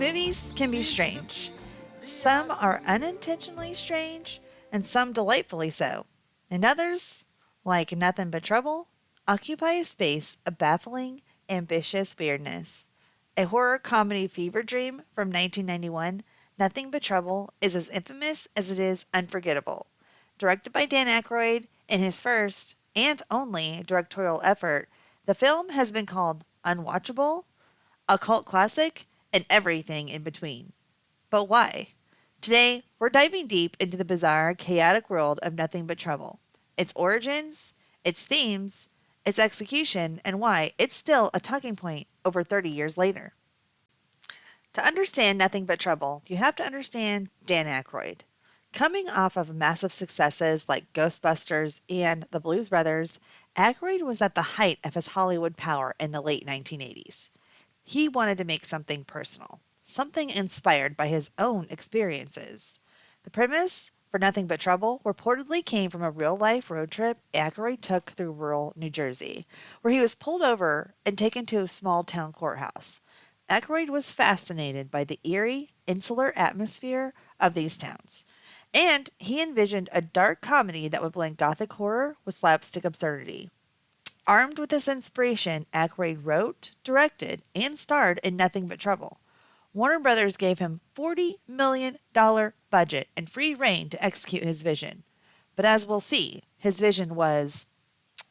Movies can be strange. Some are unintentionally strange, and some delightfully so. And others, like Nothing But Trouble, occupy a space of baffling, ambitious weirdness. A horror comedy fever dream from 1991, Nothing But Trouble is as infamous as it is unforgettable. Directed by Dan Aykroyd in his first and only directorial effort, the film has been called unwatchable, a cult classic, and everything in between. But why? Today, we're diving deep into the bizarre, chaotic world of Nothing But Trouble, its origins, its themes, its execution, and why it's still a talking point over 30 years later. To understand Nothing But Trouble, you have to understand Dan Aykroyd. Coming off of massive successes like Ghostbusters and The Blues Brothers, Aykroyd was at the height of his Hollywood power in the late 1980s. He wanted to make something personal, something inspired by his own experiences. The premise for Nothing But Trouble reportedly came from a real-life road trip Aykroyd took through rural New Jersey, where he was pulled over and taken to a small-town courthouse. Aykroyd was fascinated by the eerie, insular atmosphere of these towns, and he envisioned a dark comedy that would blend gothic horror with slapstick absurdity. Armed with this inspiration, Aykroyd wrote, directed, and starred in Nothing But Trouble. Warner Brothers gave him $40 million budget and free rein to execute his vision. But as we'll see, his vision was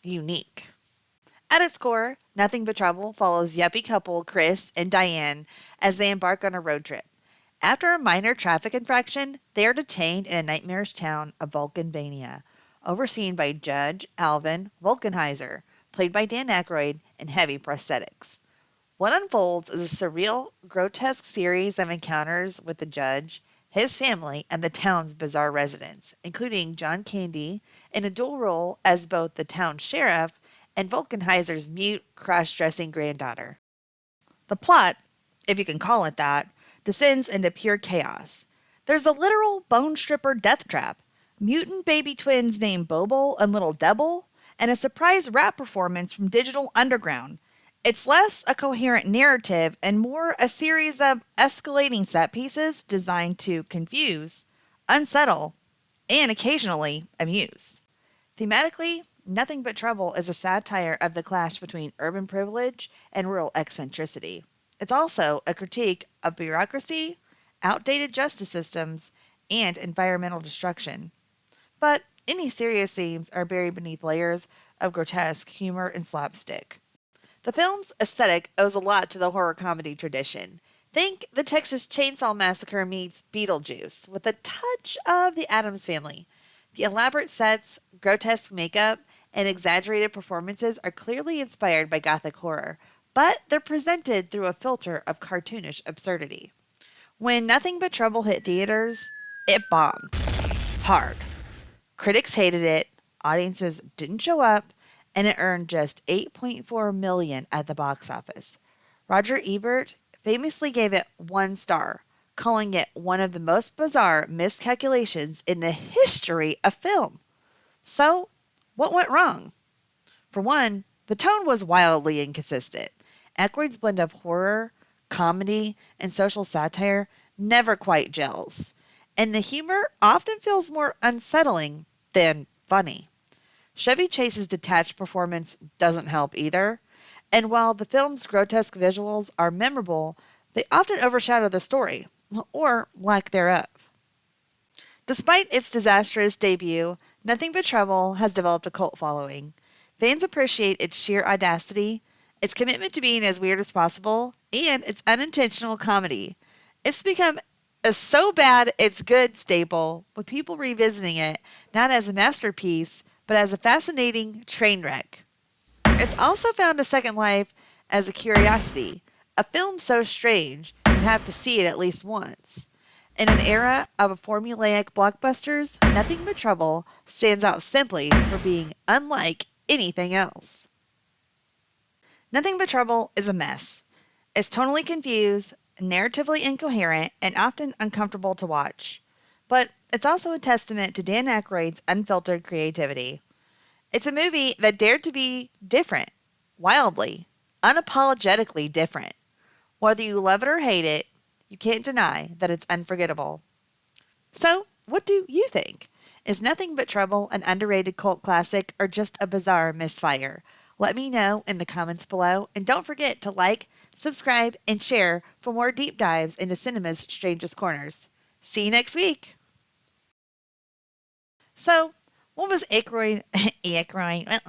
unique. At its core, Nothing But Trouble follows yuppie couple Chris and Diane as they embark on a road trip. After a minor traffic infraction, they are detained in a nightmarish town of Vulcanvania, overseen by Judge Alvin Vulcanheiser, played by Dan Aykroyd, in heavy prosthetics. What unfolds is a surreal, grotesque series of encounters with the judge, his family, and the town's bizarre residents, including John Candy in a dual role as both the town sheriff and Vulcanheiser's mute, cross-dressing granddaughter. The plot, if you can call it that, descends into pure chaos. There's a literal bone stripper death trap, mutant baby twins named Bobo and Little Devil, and a surprise rap performance from Digital Underground. It's less a coherent narrative and more a series of escalating set pieces designed to confuse, unsettle, and occasionally amuse. Thematically, Nothing But Trouble is a satire of the clash between urban privilege and rural eccentricity. It's also a critique of bureaucracy, outdated justice systems, and environmental destruction. But any serious themes are buried beneath layers of grotesque humor and slapstick. The film's aesthetic owes a lot to the horror comedy tradition. Think the Texas Chainsaw Massacre meets Beetlejuice, with a touch of the Addams Family. The elaborate sets, grotesque makeup, and exaggerated performances are clearly inspired by Gothic horror, but they're presented through a filter of cartoonish absurdity. When Nothing But Trouble hit theaters, it bombed. Hard. Critics hated it, audiences didn't show up, and it earned just $8.4 million at the box office. Roger Ebert famously gave it 1 star, calling it one of the most bizarre miscalculations in the history of film. So, what went wrong? For one, the tone was wildly inconsistent. Aykroyd's blend of horror, comedy, and social satire never quite gels, and the humor often feels more unsettling than funny. Chevy Chase's detached performance doesn't help either, and while the film's grotesque visuals are memorable, they often overshadow the story, or lack thereof. Despite its disastrous debut, Nothing But Trouble has developed a cult following. Fans appreciate its sheer audacity, its commitment to being as weird as possible, and its unintentional comedy. It's become a so bad it's good staple, with people revisiting it not as a masterpiece, but as a fascinating train wreck. It's also found a second life as a curiosity, a film so strange you have to see it at least once. In an era of formulaic blockbusters, Nothing But Trouble stands out simply for being unlike anything else. Nothing But Trouble is a mess. It's tonally confused, narratively incoherent, and often uncomfortable to watch. But it's also a testament to Dan Aykroyd's unfiltered creativity. It's a movie that dared to be different, wildly, unapologetically different. Whether you love it or hate it, you can't deny that it's unforgettable. So, what do you think? Is Nothing But Trouble an underrated cult classic or just a bizarre misfire? Let me know in the comments below, and don't forget to like, subscribe, and share for more deep dives into cinema's strangest corners. See you next week! So, what was Aykroyd? Aykroyd?